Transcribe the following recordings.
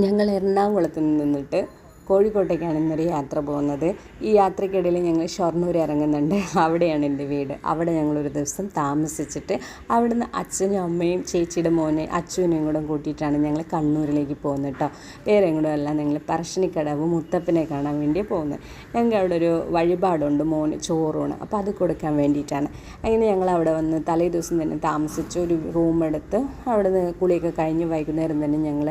ഞങ്ങൾ എറണാകുളത്ത് നിന്നിട്ട് കോഴിക്കോട്ടേക്കാണ് ഇന്നൊരു യാത്ര പോകുന്നത്. ഈ യാത്രയ്ക്കിടയിൽ ഞങ്ങൾ ഷൊർണൂർ ഇറങ്ങുന്നുണ്ട്. അവിടെയാണ് എൻ്റെ വീട്. അവിടെ ഞങ്ങളൊരു ദിവസം താമസിച്ചിട്ട് അവിടുന്ന് അച്ഛനും അമ്മയും ചേച്ചിയുടെ മോനെ അച്ഛനെയും കൂടെ കൂട്ടിയിട്ടാണ് ഞങ്ങൾ കണ്ണൂരിലേക്ക് പോകുന്നത് കേട്ടോ. വേറെ എങ്ങോട്ടും അല്ല, ഞങ്ങൾ പറശ്ശിനിക്കടവ് മുത്തപ്പനെ കാണാൻ വേണ്ടി പോകുന്നത്. ഞങ്ങൾക്ക് അവിടെ ഒരു വഴിപാടുണ്ട്, മോന് ചോറൂണ്, അപ്പോൾ അത് കൊടുക്കാൻ വേണ്ടിയിട്ടാണ്. അങ്ങനെ ഞങ്ങൾ അവിടെ വന്ന് തലേ ദിവസം തന്നെ താമസിച്ച് ഒരു റൂമെടുത്ത് അവിടെ നിന്ന് കുളിയൊക്കെ കഴിഞ്ഞ് വൈകുന്നേരം തന്നെ ഞങ്ങൾ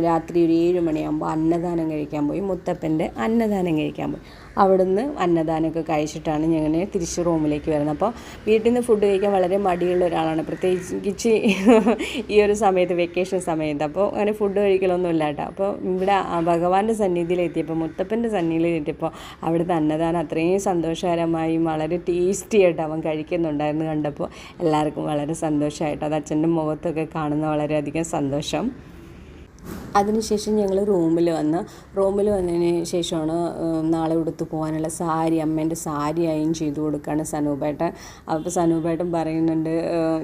രാത്രി ഒരു 7 മണിയാകുമ്പോൾ അന്നദാനം കഴിക്കാൻ പോയി. മുത്തപ്പൻ്റെ അന്നദാനം കഴിക്കാൻ പോയി. അവിടുന്ന് അന്നദാനമൊക്കെ കഴിച്ചിട്ടാണ് ഞങ്ങൾ തിരിച്ച് റൂമിലേക്ക് വരുന്നത്. അപ്പോൾ വീട്ടിൽ നിന്ന് ഫുഡ് കഴിക്കാൻ വളരെ മടിയുള്ള ഒരാളാണ്, പ്രത്യേകിച്ച് ഈ ഒരു സമയത്ത്, വെക്കേഷൻ സമയത്ത്. അപ്പോൾ അങ്ങനെ ഫുഡ് കഴിക്കലൊന്നും ഇല്ല കേട്ടോ. അപ്പോൾ ഇവിടെ ഭഗവാന്റെ സന്നിധിയിലെത്തിയപ്പോൾ, മുത്തപ്പൻ്റെ സന്നിധിയിലെത്തിയപ്പോൾ അവിടുത്തെ അന്നദാനം അത്രയും സന്തോഷകരമായി വളരെ ടേസ്റ്റി ആയിട്ട് അവൻ കഴിക്കുന്നുണ്ടായിരുന്നു. കണ്ടപ്പോൾ എല്ലാവർക്കും വളരെ സന്തോഷമായിട്ട്, അത് അച്ഛൻ്റെ മുഖത്തൊക്കെ കാണുന്ന വളരെയധികം സന്തോഷം. അതിനുശേഷം ഞങ്ങൾ റൂമിൽ വന്നതിന് ശേഷമാണ് നാളെ ഉടുത്ത് പോകാനുള്ള സാരി, അമ്മേൻ്റെ സാരി അയൺ ചെയ്ത് കൊടുക്കുകയാണ് സനൂപേട്ടൻ. അപ്പോൾ സനൂപേട്ടൻ പറയുന്നുണ്ട്,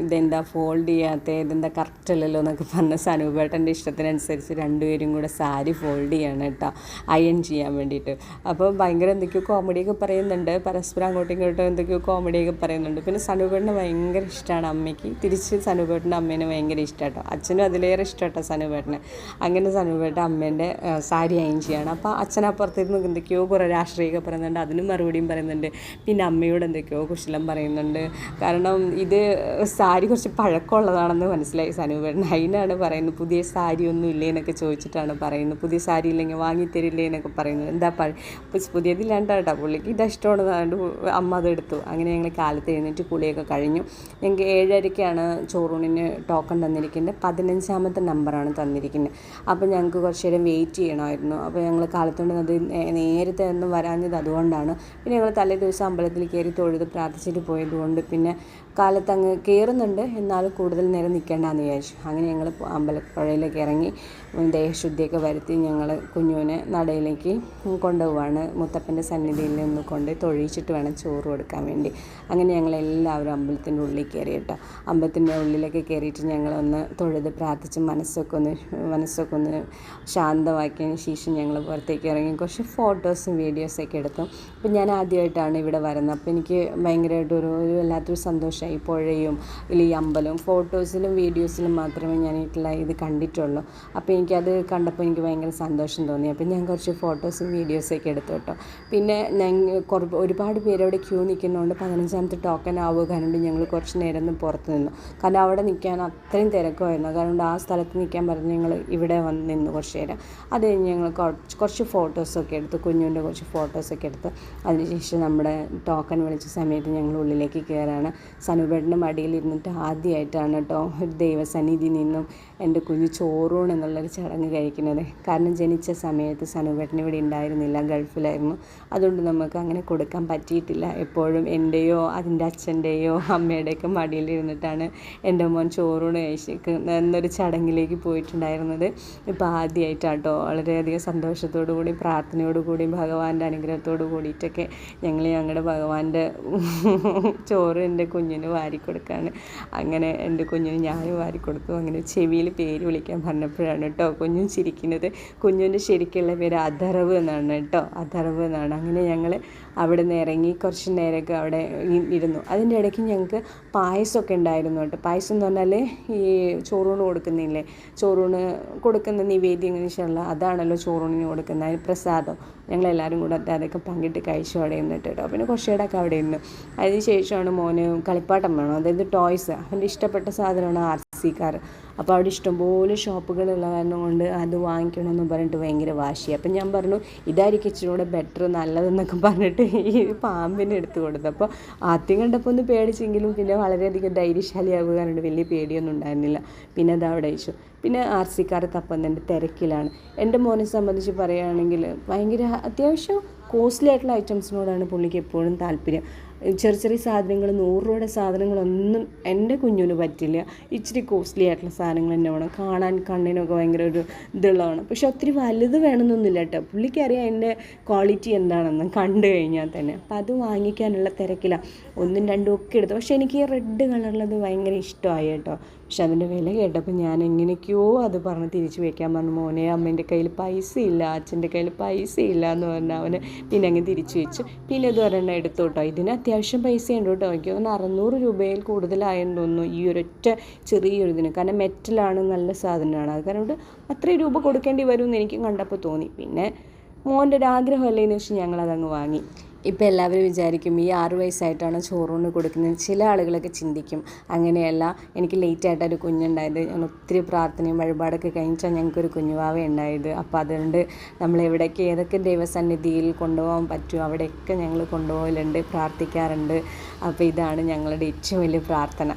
ഇതെന്താ ഫോൾഡ് ചെയ്യാത്ത, ഇതെന്താ കറക്റ്റ് അല്ലല്ലോ എന്നൊക്കെ പറഞ്ഞ് സനൂപേട്ടൻ്റെ ഇഷ്ടത്തിനനുസരിച്ച് രണ്ടുപേരും കൂടെ സാരി ഫോൾഡ് ചെയ്യണം കേട്ടോ, അയൺ ചെയ്യാൻ വേണ്ടിയിട്ട്. അപ്പോൾ ഭയങ്കര എന്തൊക്കെയോ കോമഡിയൊക്കെ പറയുന്നുണ്ട്, പരസ്പരം അങ്ങോട്ടും ഇങ്ങോട്ടും എന്തൊക്കെയോ കോമഡിയൊക്കെ പറയുന്നുണ്ട്. പിന്നെ സനൂപേട്ടനെ ഭയങ്കര ഇഷ്ടമാണ് അമ്മയ്ക്ക്, തിരിച്ച് സനൂപേട്ടൻ്റെ അമ്മേനെ ഭയങ്കര ഇഷ്ടം കേട്ടോ. അച്ഛനും അതിലേറെ ഇഷ്ടം കേട്ടോ സനൂപേട്ടനെ. അങ്ങനെ സനൂപേട്ട അമ്മേൻ്റെ സാരി അയൺ ചെയ്യണം. അപ്പോൾ അച്ഛനപ്പുറത്തിരുന്ന് എന്തൊക്കെയോ കുറേ രാഷ്ട്രീയമൊക്കെ പറയുന്നുണ്ട്, അതിനും മറുപടിയും പറയുന്നുണ്ട്. പിന്നെ അമ്മയോട് എന്തൊക്കെയോ കുശലം പറയുന്നുണ്ട്. കാരണം ഇത് സാരി കുറച്ച് പഴക്കമുള്ളതാണെന്ന് മനസ്സിലായി സനൂപേട്ടൻ. അതിനാണ് പറയുന്നത്, പുതിയ സാരി ഒന്നും ഇല്ലേ എന്നൊക്കെ ചോദിച്ചിട്ടാണ് പറയുന്നത്. പുതിയ സാരി ഇല്ലെങ്കിൽ വാങ്ങിത്തരില്ലേ എന്നൊക്കെ പറയുന്നത്. എന്താ പുതിയതില്ലാണ്ട് കേട്ടോ, പുള്ളിക്ക് ഇത് ഇഷ്ടമാണെന്നാണ്ട് അമ്മ അതെടുത്തു. അങ്ങനെ ഞങ്ങൾ കാലത്ത് എഴുന്നേറ്റ് കുളിയൊക്കെ കഴിഞ്ഞു. ഞങ്ങൾക്ക് 7:30ക്കാണ് ചോറൂണിന് ടോക്കൺ തന്നിരിക്കുന്നത്. 15ാമത്തെ നമ്പറാണ് തന്നിരിക്കുന്നത്. അപ്പോൾ ഞങ്ങൾക്ക് കുറച്ച് നേരം വെയിറ്റ് ചെയ്യണമായിരുന്നു. അപ്പോൾ ഞങ്ങൾ കാലത്തോണ്ട് അത് നേരത്തെ ഒന്നും വരാഞ്ഞത് അതുകൊണ്ടാണ്. പിന്നെ ഞങ്ങൾ തലേ ദിവസം അമ്പലത്തിൽ കയറി തൊഴുത് പ്രാർത്ഥിച്ചിട്ട് പോയതുകൊണ്ട് പിന്നെ കാലത്ത് അങ്ങ് കയറുന്നുണ്ട്, എന്നാലും കൂടുതൽ നേരം നിൽക്കേണ്ടെന്ന് വിചാരിച്ചു. അങ്ങനെ ഞങ്ങൾ അമ്പലപ്പുഴയിലേക്ക് ഇറങ്ങി ദേഹശുദ്ധിയൊക്കെ വരുത്തി ഞങ്ങൾ കുഞ്ഞുവിനെ നടയിലേക്ക് കൊണ്ടുപോവാണ്. മുത്തപ്പൻ്റെ സന്നിധിയിൽ നിന്ന് കൊണ്ട് തൊഴിച്ചിട്ട് വേണം ചോറ് കൊടുക്കാൻ വേണ്ടി. അങ്ങനെ ഞങ്ങളെല്ലാവരും അമ്പലത്തിൻ്റെ ഉള്ളിൽ കയറി കേട്ടോ. അമ്പലത്തിൻ്റെ ഉള്ളിലേക്ക് കയറിയിട്ട് ഞങ്ങളൊന്ന് തൊഴുത് പ്രാർത്ഥിച്ച് മനസ്സൊക്കെ ഒന്ന് ശാന്തമാക്കിയതിന് ശേഷം ഞങ്ങൾ പുറത്തേക്ക് ഇറങ്ങി കുറച്ച് ഫോട്ടോസും വീഡിയോസൊക്കെ എടുത്തു. അപ്പം ഞാൻ ആദ്യമായിട്ടാണ് ഇവിടെ വരുന്നത്. അപ്പോൾ എനിക്ക് ഭയങ്കരമായിട്ടൊരു വല്ലാത്തൊരു സന്തോഷമായി. പുഴയും ഈ അമ്പലവും ഫോട്ടോസിലും വീഡിയോസിലും മാത്രമേ ഞാൻ ഇത് കണ്ടിട്ടുള്ളൂ. അപ്പോൾ എനിക്കത് കണ്ടപ്പോൾ എനിക്ക് ഭയങ്കര സന്തോഷം തോന്നി. അപ്പോൾ ഞാൻ കുറച്ച് ഫോട്ടോസും വീഡിയോസൊക്കെ എടുത്തു കേട്ടോ. പിന്നെ ഒരുപാട് പേര് അവിടെ ക്യൂ നിൽക്കുന്നതുകൊണ്ട് 15ാമത്തെ ടോക്കൺ ആവുക കാരണം ഞങ്ങൾ കുറച്ച് നേരം ഒന്ന് പുറത്ത് നിന്നു. കാരണം അവിടെ നിൽക്കാൻ അത്രയും തിരക്കുമായിരുന്നു. കാരണം ആ സ്ഥലത്ത് നിൽക്കാൻ പറഞ്ഞ് ഞങ്ങൾ ഇവിടെ വന്ന് നിന്നു കുറച്ച് നേരം. അത് കഴിഞ്ഞ് ഞങ്ങൾ കുറച്ച് ഫോട്ടോസൊക്കെ എടുത്തു, കുഞ്ഞുവിൻ്റെ കുറച്ച് ഫോട്ടോസൊക്കെ എടുത്ത് അതിനുശേഷം നമ്മുടെ ടോക്കൺ വിളിച്ച സമയത്ത് ഞങ്ങൾ ഉള്ളിലേക്ക് കയറാണ്. സനൂപേട്ടൻ്റെ മടിയിലിരുന്നിട്ട് ആദ്യമായിട്ടാണ് കേട്ടോ ഒരു ദൈവസന്നിധി നിന്നും എൻ്റെ കുഞ്ഞ് ചോറൂൺ എന്നുള്ളൊരു ചടങ്ങ് കഴിക്കുന്നത്. കാരണം ജനിച്ച സമയത്ത് സനൂപേട്ടൻ ഇവിടെ ഉണ്ടായിരുന്നില്ല, ഗൾഫിലായിരുന്നു. അതുകൊണ്ട് നമുക്ക് അങ്ങനെ കൊടുക്കാൻ പറ്റിയിട്ടില്ല. എപ്പോഴും എൻ്റെയോ അതിൻ്റെ അച്ഛൻ്റെയോ അമ്മയുടെയൊക്കെ മടിയിലിരുന്നിട്ടാണ് എൻ്റെ മോൻ ചോറൂണ് എന്നൊരു ചടങ്ങിലേക്ക് പോയിട്ടുണ്ടായിരുന്നത്. ഇപ്പോൾ ആദ്യമായിട്ടാട്ടോ വളരെയധികം സന്തോഷത്തോടു കൂടി പ്രാർത്ഥനയോടു കൂടി ഭഗവാന്റെ അനുഗ്രഹത്തോടു കൂടിയിട്ടൊക്കെ ഞങ്ങൾ ഞങ്ങളുടെ ഭഗവാന്റെ ചോറ് എൻ്റെ കുഞ്ഞിന് വാരിക്കൊടുക്കുകയാണ്. അങ്ങനെ എൻ്റെ കുഞ്ഞിന് ഞാനും വാരിക്കൊടുത്തു. അങ്ങനെ ചെവിയിൽ പേര് വിളിക്കാൻ പറഞ്ഞപ്പോഴാണ് കേട്ടോ കുഞ്ഞും ചിരിക്കുന്നത്. കുഞ്ഞിൻ്റെ ശരിക്കുള്ള പേര് അഥർവ് എന്നാണ് കേട്ടോ, അഥർവ് എന്നാണ്. അങ്ങനെ ഞങ്ങൾ അവിടെ നിന്ന് ഇറങ്ങി കുറച്ച് നേരമൊക്കെ അവിടെ ഇരുന്നു. അതിൻ്റെ ഇടയ്ക്ക് ഞങ്ങൾക്ക് പായസമൊക്കെ ഉണ്ടായിരുന്നു കേട്ടോ. പായസം എന്ന് പറഞ്ഞാൽ ഈ ചോറൂണ് കൊടുക്കുന്നില്ലേ, ചോറൂണ് കൊടുക്കുന്ന നിവേദ്യം ശേഷമുള്ള അതാണല്ലോ ചോറൂണിന് കൊടുക്കുന്നത്, അതിന് പ്രസാദം. ഞങ്ങളെല്ലാവരും കൂടെ അതൊക്കെ പങ്കിട്ട് കഴിച്ചു അവിടെ ഇരുന്നിട്ട് കേട്ടോ. പിന്നെ കുറച്ച് നേരമൊക്കെ അവിടെ ഇരുന്നു. അതിന് ശേഷമാണ് മോന് കളിപ്പാട്ടം വേണം, അതായത് ടോയ്സ്, അവൻ്റെ ഇഷ്ടപ്പെട്ട സാധനമാണ് RC കാർ. അപ്പോൾ അവിടെ ഇഷ്ടംപോലെ ഷോപ്പുകളുള്ള കാരണം കൊണ്ട് അത് വാങ്ങിക്കണമെന്ന് പറഞ്ഞിട്ട് ഭയങ്കര വാശി. അപ്പം ഞാൻ പറഞ്ഞു ഇതായിരിക്കും ഇച്ചിരി കൂടെ ബെറ്റർ, നല്ലതെന്നൊക്കെ പറഞ്ഞിട്ട് ഈ പാമ്പിനെ എടുത്ത് കൊടുത്തു. അപ്പോൾ ആദ്യം കണ്ടപ്പോൾ ഒന്ന് പേടിച്ചെങ്കിലും പിന്നെ വളരെയധികം ധൈര്യശാലിയാകുക, വലിയ പേടിയൊന്നും ഉണ്ടായിരുന്നില്ല. പിന്നെ അത് അവിടെ വെച്ചു. പിന്നെ RC കാർ തപ്പുന്നതിൻ്റെ തിരക്കിലാണ്. എൻ്റെ മോനെ സംബന്ധിച്ച് പറയുകയാണെങ്കിൽ ഭയങ്കര അത്യാവശ്യം കോസ്റ്റ്ലി ആയിട്ടുള്ള ഐറ്റംസിനോടാണ് പുള്ളിക്ക് എപ്പോഴും താല്പര്യം. ചെറിയ ചെറിയ സാധനങ്ങൾ 100 രൂപയുടെ സാധനങ്ങളൊന്നും എൻ്റെ കുഞ്ഞിന് പറ്റില്ല. ഇച്ചിരി കോസ്റ്റ്ലി ആയിട്ടുള്ള സാധനങ്ങൾ തന്നെ വേണം, കാണാൻ കണ്ണിനൊക്കെ ഭയങ്കര ഒരു ഇതുള്ളതാണ്. പക്ഷെ ഒത്തിരി വലുത് വേണമെന്നൊന്നുമില്ല കേട്ടോ, പുള്ളിക്കറിയാം അതിൻ്റെ ക്വാളിറ്റി എന്താണെന്ന് കണ്ടു കഴിഞ്ഞാൽ തന്നെ. അപ്പം അത് വാങ്ങിക്കാനുള്ള തിരക്കിലാണ്. 1ഉം 2ഉം ഒക്കെ എടുത്തു. പക്ഷേ എനിക്ക് ഈ റെഡ് കളറുള്ളത് ഭയങ്കര ഇഷ്ടമായി കേട്ടോ. പക്ഷെ അതിൻ്റെ വില കേട്ടപ്പോൾ ഞാൻ എങ്ങനെയൊക്കെയോ അത് പറഞ്ഞ് തിരിച്ച് വയ്ക്കാൻ പറഞ്ഞു. മോനെ, അമ്മേൻ്റെ കയ്യിൽ പൈസ ഇല്ല, അച്ഛൻ്റെ കയ്യിൽ പൈസ ഇല്ല എന്ന് പറഞ്ഞാൽ അവന് പിന്നെ അങ്ങ് തിരിച്ച് വെച്ചു. പിന്നെ ഇത് ഒരെണ്ണം എടുത്തു കേട്ടോ. ഇതിന് അത്യാവശ്യം പൈസ ഉണ്ട് കേട്ടോ. എനിക്ക് തോന്നുന്നു 600 രൂപയിൽ കൂടുതലായെന്ന് തോന്നുന്നു ഈ ഒരൊറ്റ ചെറിയൊരു ഇതിന്. കാരണം മെറ്റലാണ്, നല്ല സാധനമാണ്. അത് കാരണം അത്രയും രൂപ കൊടുക്കേണ്ടി വരുമെന്ന് എനിക്ക് കണ്ടപ്പോൾ തോന്നി. പിന്നെ മോൻ്റെ ഒരു ആഗ്രഹമല്ലേ എന്ന് വെച്ച് ഞങ്ങളതങ്ങ് വാങ്ങി. ഇപ്പോൾ എല്ലാവരും വിചാരിക്കും ഈ 6 വയസ്സായിട്ടാണ് ചോറൂണ് കൊടുക്കുന്നത്. ചില ആളുകളൊക്കെ ചിന്തിക്കും. അങ്ങനെയല്ല, എനിക്ക് ലേറ്റായിട്ടൊരു കുഞ്ഞുണ്ടായത്. ഞാൻ ഒത്തിരി പ്രാർത്ഥനയും വഴിപാടൊക്കെ കഴിഞ്ഞാൽ ഞങ്ങൾക്കൊരു കുഞ്ഞുവാവ ഉണ്ടായത്. അപ്പോൾ അതുകൊണ്ട് നമ്മളെവിടേക്ക് ഏതൊക്കെ ദൈവസന്നിധിയിൽ കൊണ്ടുപോകാൻ പറ്റും അവിടെയൊക്കെ ഞങ്ങൾ കൊണ്ടുപോകലുണ്ട്, പ്രാർത്ഥിക്കാറുണ്ട്. അപ്പോൾ ഇതാണ് ഞങ്ങളുടെ ഏറ്റവും വലിയ പ്രാർത്ഥന.